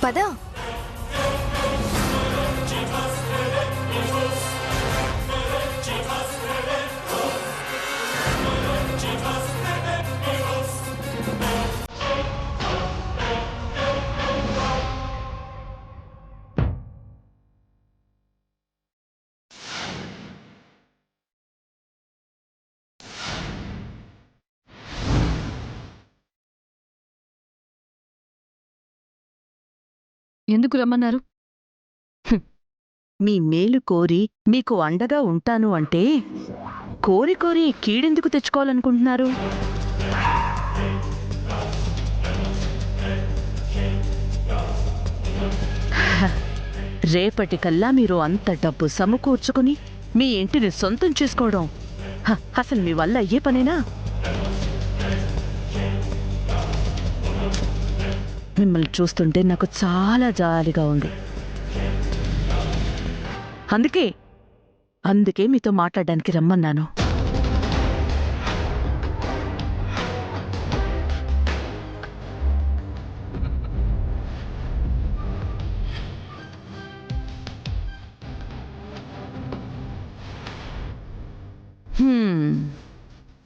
పద. ఎందుకు రమ్మన్నారు? మీ మేలు కోరి మీకు అండగా ఉంటాను అంటే కోరి కోరి కీడెందుకు తెచ్చుకోవాలనుకుంటున్నారు? రేపటికల్లా మీరు అంత డబ్బు సమకూర్చుకుని మీ ఇంటిని సొంతం చేసుకోవడం అసలు మీ వల్ల అయ్యే పనేనా? మిమ్మల్ని చూస్తుంటే నాకు చాలా జాలిగా ఉంది. అందుకే మీతో మాట్లాడడానికి రమ్మన్నాను.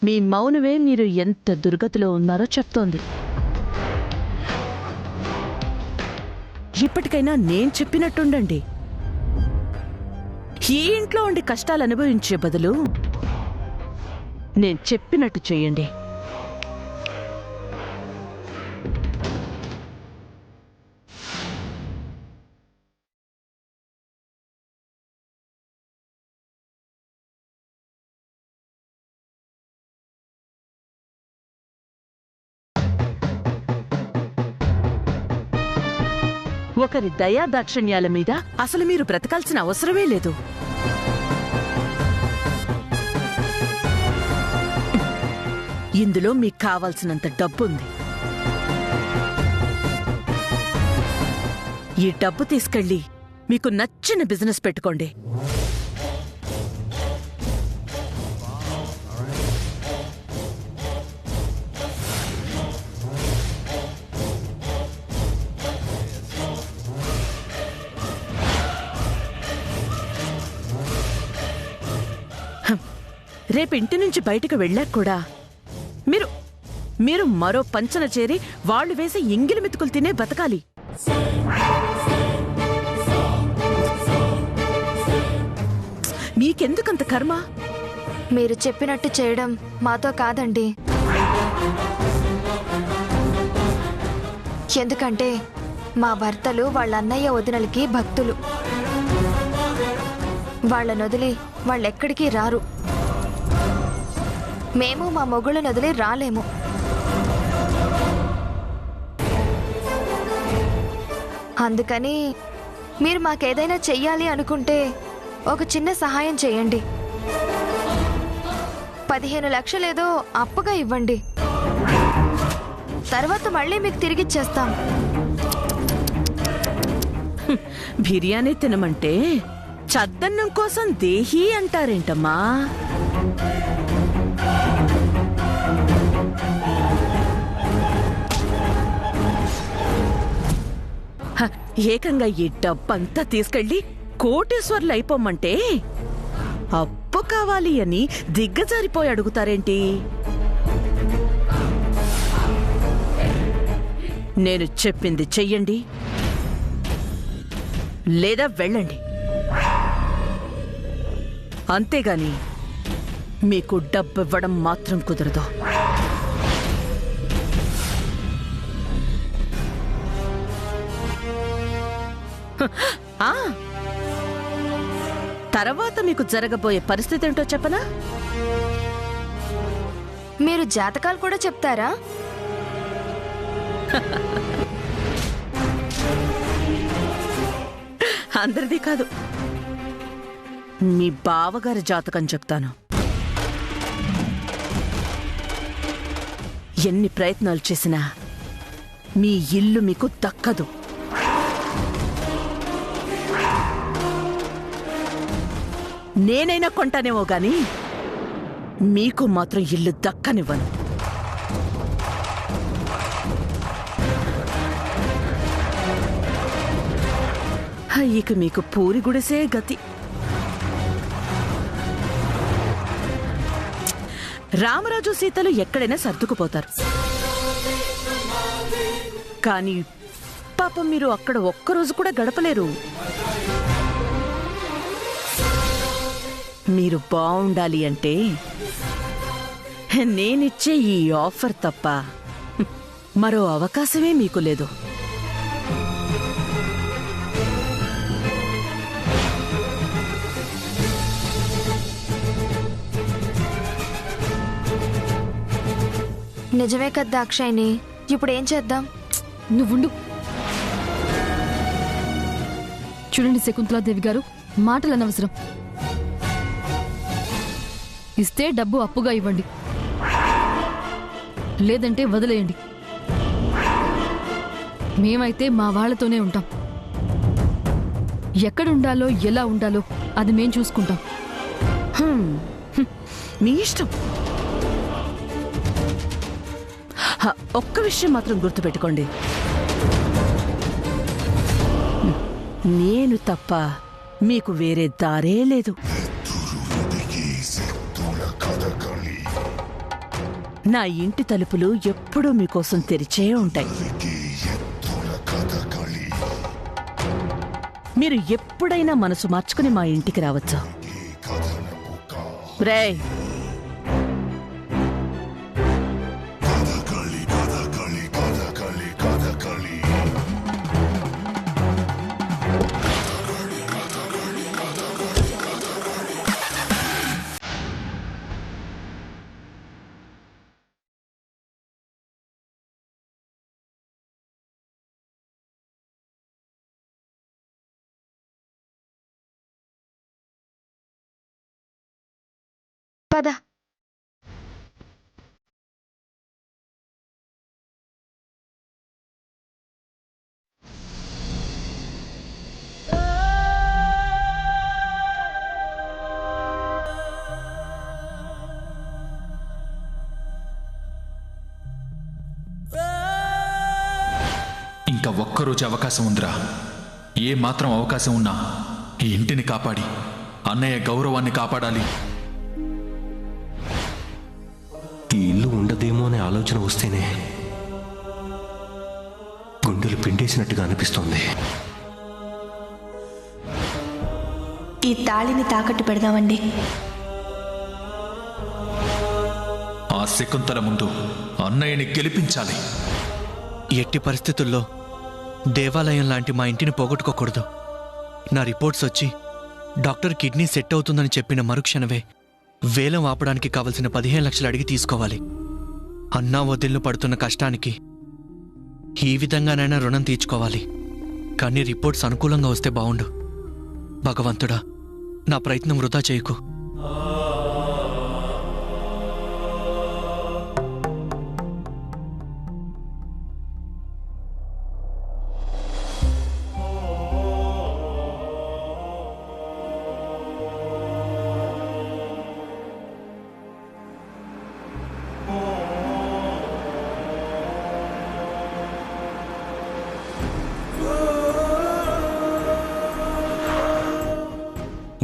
మీ మౌనమే మీరు ఎంత దుర్గతిలో ఉన్నారో చెప్తోంది. ఇప్పటికైనా నేను చెప్పినట్టుండండి. ఈ ఇంట్లో ఉండి కష్టాలు అనుభవించే బదులు నేను చెప్పినట్టు చేయండి. ఒకరి దయా దాక్షిణ్యాల మీద అసలు మీరు బ్రతకాల్సిన అవసరమే లేదు. ఇందులో మీకు కావాల్సినంత డబ్బుంది. ఈ డబ్బు తీసుకెళ్ళి మీకు నచ్చిన బిజినెస్ పెట్టుకోండి. రేపు ఇంటి నుంచి బయటకు వెళ్ళాక కూడా మీరు మరో పంచన చేరి వాళ్లు వేసి ఎంగిలి మెతుకులు తినే బతకాలి. మీకెందుకంత కర్మ? మీరు చెప్పినట్టు చేయడం మాతో కాదండి. ఎందుకంటే మా భర్తలు వాళ్ళ అన్నయ్య వదినలకి భక్తులు. వాళ్ళనొదిలి వాళ్ళెక్కడికి రారు. మేము మా మొగుళ్ళను వదిలి రాలేము. అందుకని మీరు మాకేదైనా చెయ్యాలి అనుకుంటే ఒక చిన్న సహాయం చేయండి. 15 లక్షలేదో అప్పుగా ఇవ్వండి. తర్వాత మళ్ళీ మీకు తిరిగిచ్చేస్తాం. బిర్యానీ తినమంటే చద్దన్నం కోసం దేహీ అంటారేంటమ్మా? ఏకంగా ఈ డబ్బంతా తీసుకెళ్లి కోటేశ్వర్లు అయిపోమంటే అప్పు కావాలి అని దిగ్గజారిపోయి అడుగుతారేంటి? నేను చెప్పింది చెయ్యండి, లేదా వెళ్ళండి. అంతేగాని మీకు డబ్బు ఇవ్వడం మాత్రం కుదరదు. తర్వాత మీకు జరగబోయే పరిస్థితి ఏంటో చెప్పనా? మీరు జాతకాలు కూడా చెప్తారా? అందరిది కాదు, మీ బావగారి జాతకం చెప్తాను. ఎన్ని ప్రయత్నాలు చేసినా మీ ఇల్లు మీకు దక్కదు. నేనైనా కొంటానేమో గాని మీకు మాత్రం ఇల్లు దక్కనివ్వను. ఇక మీకు పూరి గుడిసే గతి. రామరాజు సీతలు ఎక్కడైనా సర్దుకుపోతారు, కానీ పాపం మీరు అక్కడ ఒక్కరోజు కూడా గడపలేరు. మీరు బావుండాలి అంటే నేనిచ్చే ఈ ఆఫర్ తప్ప మరో అవకాశమే మీకు లేదు. నిజమే కదా దాక్షాయిని, ఇప్పుడు ఏం చేద్దాం? నువ్వుండు. చూడండి శకుంతలాదేవి గారు, మాటలు అనవసరం. ఇస్తే డబ్బు అప్పుగా ఇవ్వండి, లేదంటే వదిలేయండి. మేమైతే మా వాళ్లతోనే ఉంటాం. ఎక్కడుండాలో ఎలా ఉండాలో అది మేం చూసుకుంటాం. మీ ఇష్టం. ఒక్క విషయం మాత్రం గుర్తుపెట్టుకోండి, నేను తప్ప మీకు వేరే దారే లేదు. నా ఇంటి తలుపులు ఎప్పుడూ మీకోసం తెరిచే ఉంటాయి. మీరు ఎప్పుడైనా మనసు మార్చుకుని మా ఇంటికి రావచ్చు. రేయ్, పద. ఇంకా ఒక్కరోజు అవకాశం ఉందిరా. ఏ మాత్రం అవకాశం ఉన్నా ఈ ఇంటిని కాపాడి అన్నయ్య గౌరవాన్ని కాపాడాలి. ఈ ఇల్లు ఉండదేమో అనే ఆలోచన వస్తేనే గుండెలు పిండేసినట్టుగా అనిపిస్తోంది. ఈ తాళిని తాకట్టు పెడదామండి. ఆ శకుంతల ముందు అన్నయ్యని గెలిపించాలి. ఎట్టి పరిస్థితుల్లో దేవాలయం లాంటి మా ఇంటిని పోగొట్టుకోకూడదు. నా రిపోర్ట్స్ వచ్చి డాక్టర్ కిడ్నీ సెట్ అవుతుందని చెప్పిన మరుక్షణవే వేలం ఆపడానికి కావలసిన 15 లక్షలు అడిగి తీసుకోవాలి. అన్నా వదిలిన పడుతున్న కష్టానికి ఈ విధంగానైనా రుణం తీర్చుకోవాలి. కానీ రిపోర్ట్స్ అనుకూలంగా వస్తే బావుండు. భగవంతుడా, నా ప్రయత్నం వృధా చేయకు.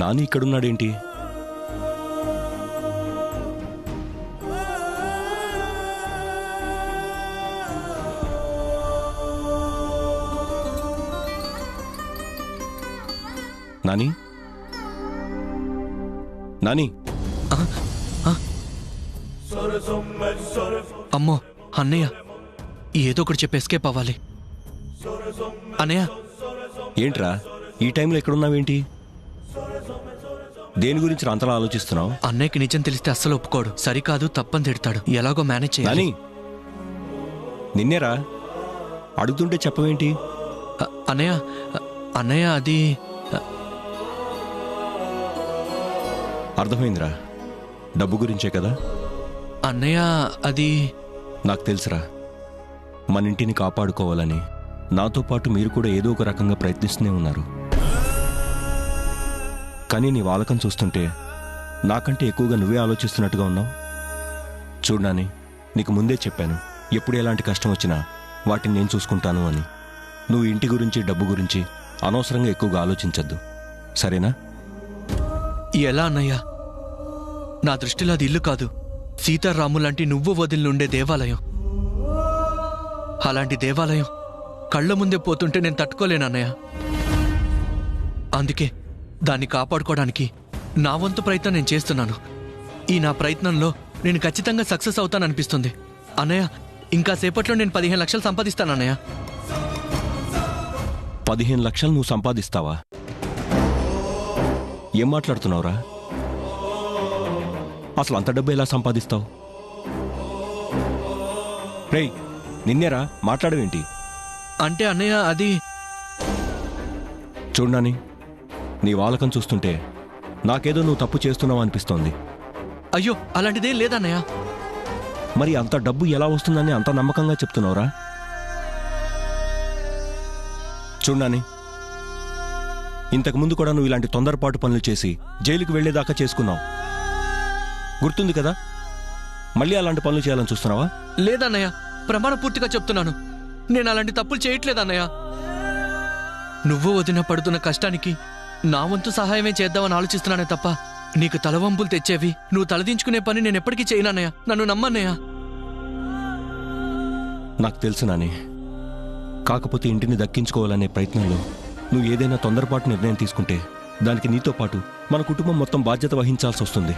నాని ఇక్కడున్నాడేంటి? నాని, నాని. అమ్మో అన్నయ్య, ఏదో ఒకటి చెప్పి ఎస్కేప్ అవ్వాలి. అన్నయ్య. ఏంట్రా ఈ టైంలో ఎక్కడున్నావేంటి? దేని గురించి అంతలా ఆలోచిస్తున్నావు? అన్నయ్యకి నిజం తెలిస్తే అస్సలు ఒప్పుకోడు. సరికాదు, తప్పని తిడతాడు. ఎలాగో మేనేజ్ చేయాలి. నిన్నేరా అడుగుతుంటే చెప్పవేంటి? అన్నయ్య, అన్నయ్య అది అర్థమైందిరా, డబ్బు గురించే కదా? అన్నయ్య అది నాకు తెలుసురా, మన ఇంటిని కాపాడుకోవాలని నాతో పాటు మీరు కూడా ఏదో ఒక రకంగా ప్రయత్నిస్తూనే ఉన్నారు. కానీ నీ వాలకం చూస్తుంటే నాకంటే ఎక్కువగా నువ్వే ఆలోచిస్తున్నట్టుగా ఉన్నావు. చూడనాని, నీకు ముందే చెప్పాను, ఎప్పుడు ఎలాంటి కష్టం వచ్చినా వాటిని నేను చూసుకుంటాను అని. నువ్వు ఇంటి గురించి, డబ్బు గురించి అనవసరంగా ఎక్కువగా ఆలోచించద్దు, సరేనా? ఎలా అన్నయ్య? నా దృష్టిలో అది ఇల్లు కాదు, సీతారాములాంటి నువ్వు వదిలినుండే దేవాలయం. అలాంటి దేవాలయం కళ్ళ ముందే పోతుంటే నేను తట్టుకోలేనన్నయ్య. అందుకే దాన్ని కాపాడుకోవడానికి నా వంతు ప్రయత్నం నేను చేస్తున్నాను. ఈ నా ప్రయత్నంలో నేను ఖచ్చితంగా సక్సెస్ అవుతాననిపిస్తుంది. అన్నయ్య, ఇంకా సేపట్లో నేను 15 లక్షలు సంపాదిస్తానన్నయ్య. 15 లక్షలు నువ్వు సంపాదిస్తావా? ఏం మాట్లాడుతున్నావురా? అసలు అంత డబ్బు ఎలా సంపాదిస్తావు? రేయ్, నిన్నేరా, మాట్లాడవేంటి? అంటే అన్నయ్య అది చూడనాని, నీ వాలకం చూస్తుంటే నాకేదో నువ్వు తప్పు చేస్తున్నావు అనిపిస్తోంది. అయ్యో, అలాంటిదేం లేదన్నయ్య. మరి అంత డబ్బు ఎలా వస్తుందని అంత నమ్మకంగా చెప్తున్నావురా? చూడనాని, ఇంతకుముందు కూడా నువ్వు ఇలాంటి తొందరపాటు పనులు చేసి జైలుకి వెళ్లేదాకా చేసుకున్నావు, గుర్తుంది కదా? మళ్ళీ అలాంటి పనులు చేయాలని చూస్తున్నావా? లేదన్నయ్య, ప్రమాణ పూర్తిగా చెప్తున్నాను, నేను అలాంటి తప్పులు చేయట్లేదన్నయ్య. నువ్వు వదిన పడుతున్న కష్టానికి నా వంతు సహాయమే చేద్దామని ఆలోచిస్తున్నానే తప్ప నీకు తలవంపులు తెచ్చేవి, నువ్వు తలదించుకునే పని నేను ఎప్పటికీ చేయనన్నయ్య. నన్ను నమ్మన్నయ్య. నాకు తెలుసు నాని, కాకపోతే ఇంటిని దక్కించుకోవాలనే ప్రయత్నంలో నువ్వు ఏదైనా తొందరపాటు నిర్ణయం తీసుకుంటే దానికి నీతో పాటు మన కుటుంబం మొత్తం బాధ్యత వహించాల్సి వస్తుంది.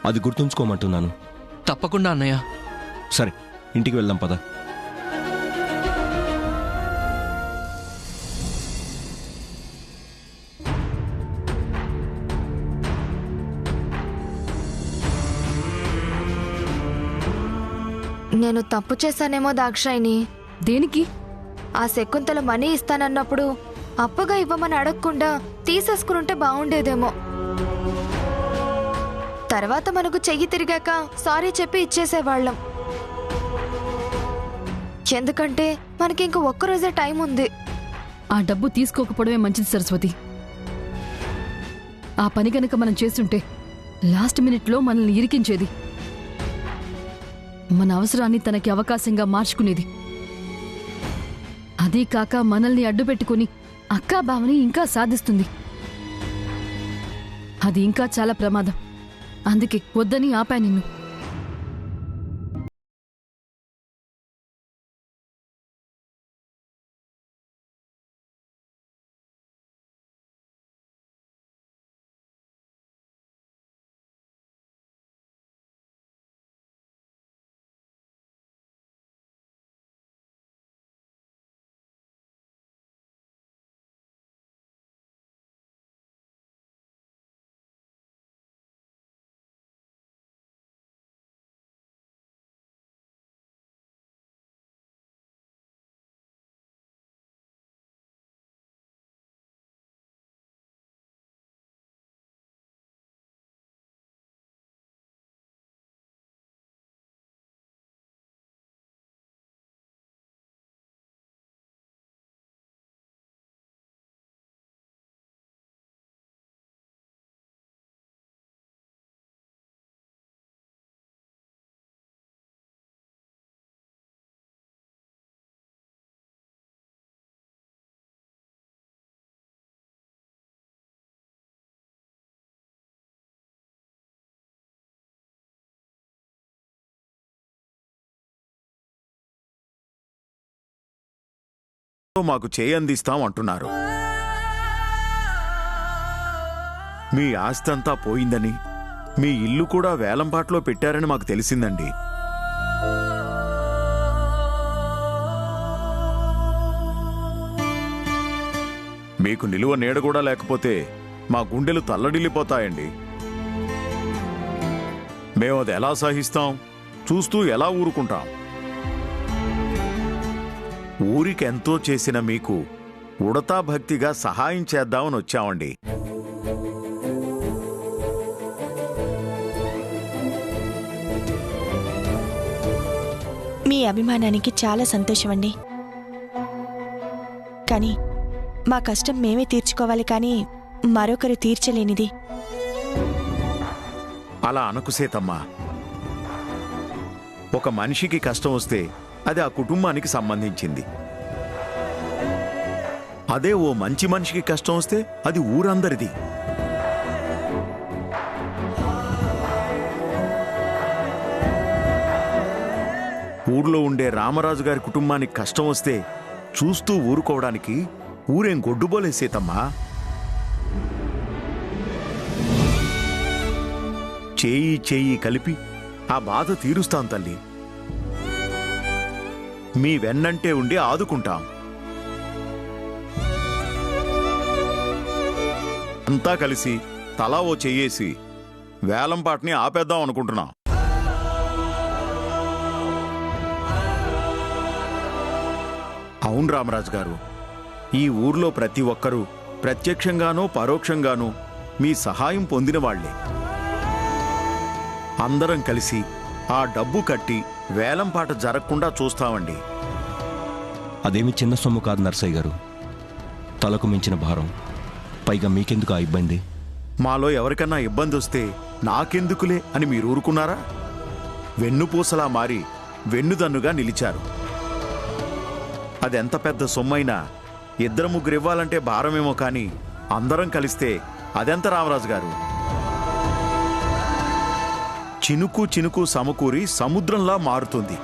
అది గుర్తుంచుకోమంటున్నాను. తప్పకుండా అన్నయ్య. సరే, ఇంటికి వెళ్దాం పద. నేను తప్పు చేశానేమో దాక్షాయిని. దేనికి? ఆ శకుంతల మనీ ఇస్తానన్నప్పుడు అప్పుగా ఇవ్వమని అడగకుండా తీసేసుకునుంటే బాగుండేదేమో. తర్వాత మనకు చెయ్యి తిరిగాక సారీ చెప్పి ఇచ్చేసేవాళ్ళం. ఎందుకంటే మనకి ఇంక ఒక్కరోజే టైం ఉంది. ఆ డబ్బు తీసుకోకపోవడమే మంచిది సరస్వతి. ఆ పని కనుక మనం చేస్తుంటే లాస్ట్ మినిట్లో మనల్ని ఇరికించేది, మన అవసరాన్ని తనకి అవకాశంగా మార్చుకునేది. అదీ కాక మనల్ని అడ్డుపెట్టుకుని అక్కా బావని ఇంకా సాధిస్తుంది. అది ఇంకా చాలా ప్రమాదం. అందుకే వద్దని ఆపా నిన్ను. మాకు చేయందిస్తాం అంటున్నారు. మీ ఆస్తంతా పోయిందని, మీ ఇల్లు కూడా వేలంపాట్లో పెట్టారని మాకు తెలిసిందండి. మీకు నిలువ నీడ కూడా లేకపోతే మా గుండెలు తల్లడిల్లిపోతాయండి. మేము అది ఎలా సహిస్తాం? చూస్తూ ఎలా ఊరుకుంటాం? ఊరికెంతో చేసిన మీకు ఉడతా భక్తిగా సహాయం చేద్దామని వచ్చామండి. మీ అభిమానానికి చాలా సంతోషమండి. కానీ మా కష్టం మేమే తీర్చుకోవాలి, కానీ మరొకరు తీర్చలేనిది. అలా అనకు సీతమ్మా. ఒక మనిషికి కష్టం వస్తే అది ఆ కుటుంబానికి సంబంధించింది. అదే ఓ మంచి మనిషికి కష్టం వస్తే అది ఊరందరిది. ఊర్లో ఉండే రామరాజు గారి కుటుంబానికి కష్టం వస్తే చూస్తూ ఊరుకోవడానికి ఊరేం గొడ్డుబోలే సీతమ్మా. చేయి చేయి కలిపి ఆ బాధ తీరుస్తాం తల్లి. మీ వెన్నంటే ఉండి ఆదుకుంటాం. అంతా కలిసి తలా ఓ చెయ్యేసి వేలంపాటని ఆపేద్దాం అనుకుంటున్నాం. అవును రామరాజు గారు, ఈ ఊర్లో ప్రతి ఒక్కరూ ప్రత్యక్షంగానో పరోక్షంగానో మీ సహాయం పొందిన వాళ్లే. అందరం కలిసి ఆ డబ్బు కట్టి వేలంపాట జరగకుండా చూస్తామండి. అదేమి చిన్న సొమ్ము కాదు నర్సయ్య గారు. తలకు మించిన భారం. పైగా మీకెందుకు ఆ ఇబ్బంది? మాలో ఎవరికన్నా ఇబ్బంది వస్తే నాకెందుకులే అని మీరు ఊరుకున్నారా? వెన్నుపూసలా మారి వెన్నుదన్నుగా నిలిచారు. అదెంత పెద్ద సొమ్మైనా ఇద్దరు ముగ్గురు ఇవ్వాలంటే భారమేమో కానీ అందరం కలిస్తే అదెంత రామరాజు గారు? చినుకు చినుకు సమకూరి సముద్రంలా మారుతుంది.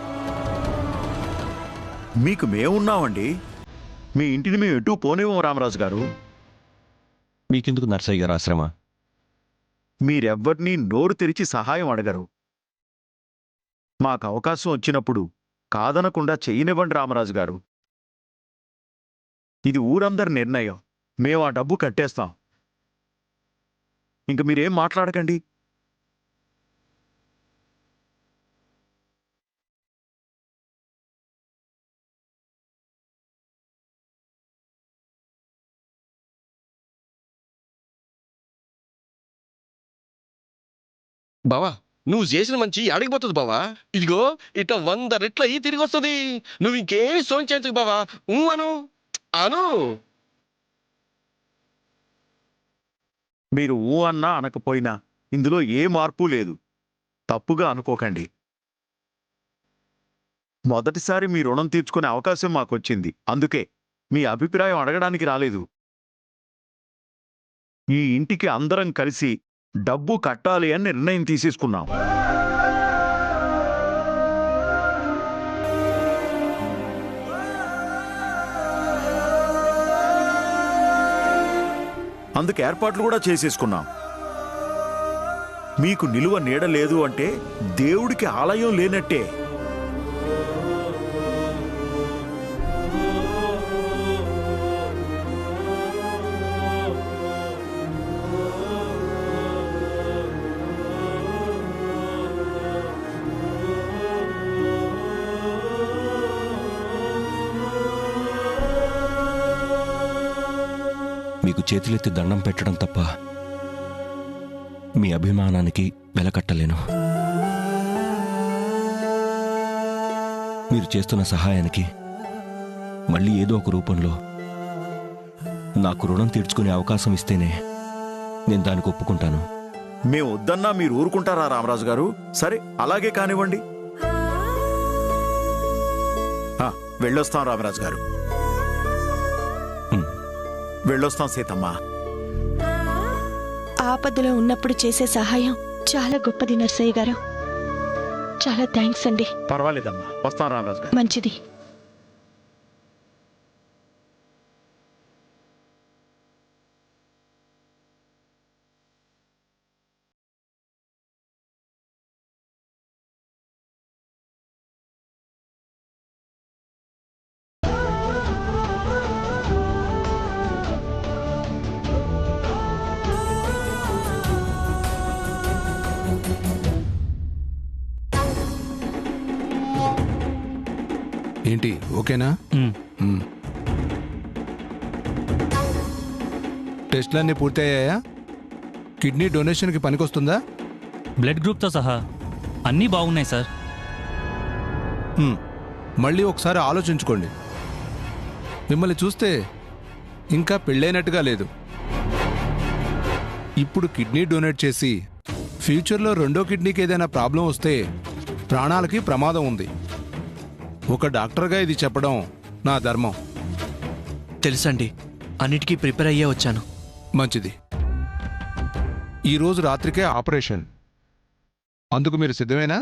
మీకు మేమున్నామండి. మీ ఇంటిని మేము ఎటూ పోనివ్వం రామరాజు గారు. మీకెందుకు నర్సయ్య గారు ఆశ్రమ? మీరెవ్వరినీ నోరు తెరిచి సహాయం అడగరు. మాకు అవకాశం వచ్చినప్పుడు కాదనకుండా చెయ్యనివ్వండి రామరాజు గారు. ఇది ఊరందరి నిర్ణయం. మేము ఆ డబ్బు కట్టేస్తాం. ఇంక మీరేం మాట్లాడకండి. బావా, నువ్వు చేసిన మంచి అడిగిపోతుంది బావా. ఇదిగో ఇట్లా 100 రెట్లు అయ్యి తిరిగి వస్తుంది. నువ్వు ఇంకేమి సోంచేందుకు బావా. అను అను మీరు ఊ అన్నా అనకపోయినా ఇందులో ఏ మార్పు లేదు. తప్పుగా అనుకోకండి. మొదటిసారి మీ రుణం తీర్చుకునే అవకాశం మాకొచ్చింది. అందుకే మీ అభిప్రాయం అడగడానికి రాలేదు. ఈ ఇంటికి అందరం కలిసి డబ్బు కట్టాలి అని నిర్ణయం తీసేసుకున్నాం. అందుకు ఏర్పాట్లు కూడా చేసేసుకున్నాం. మీకు నిలువ నీడ లేదు అంటే దేవుడికి ఆలయం లేనట్టే. మీకు చేతులెత్తి దండం పెట్టడం తప్ప మీ అభిమానానికి వెలకట్టలేను. మీరు చేస్తున్న సహాయానికి మళ్ళీ ఏదో ఒక రూపంలో నాకు రుణం తీర్చుకునే అవకాశం ఇస్తేనే నేను దానికి ఒప్పుకుంటాను. మేము వద్దన్నా మీరు ఊరుకుంటారా రామరాజు గారు? సరే, అలాగే కానివ్వండి. వెళ్ళొస్తాం రామరాజు గారు. వెళ్ళొస్తాం సీతమ్మ. ఆపదలో ఉన్నప్పుడు చేసే సహాయం చాలా గొప్పది నర్సయ్య గారు. చాలా థ్యాంక్స్ అండి. పర్వాలేదమ్మా, వస్తాం రామరాజు గారు. మంచిది. ఏంటి, ఓకేనా? టెస్ట్లన్నీ పూర్తయ్యాయా? కిడ్నీ డొనేషన్కి పనికొస్తుందా? బ్లడ్ గ్రూప్తో సహా అన్నీ బాగున్నాయి సార్. మళ్ళీ ఒకసారి ఆలోచించుకోండి. మిమ్మల్ని చూస్తే ఇంకా పెళ్ళైనట్టుగా లేదు. ఇప్పుడు కిడ్నీ డొనేట్ చేసి ఫ్యూచర్లో రెండో కిడ్నీకి ఏదైనా ప్రాబ్లం వస్తే ప్రాణాలకి ప్రమాదం ఉంది. ఒక డాక్టర్గా ఇది చెప్పడం నా ధర్మం. తెలుసండి, అన్నిటికీ ప్రిపేర్ అయ్యే వచ్చాను. మంచిది. ఈరోజు రాత్రికే ఆపరేషన్, అందుకు మీరు సిద్ధమేనా?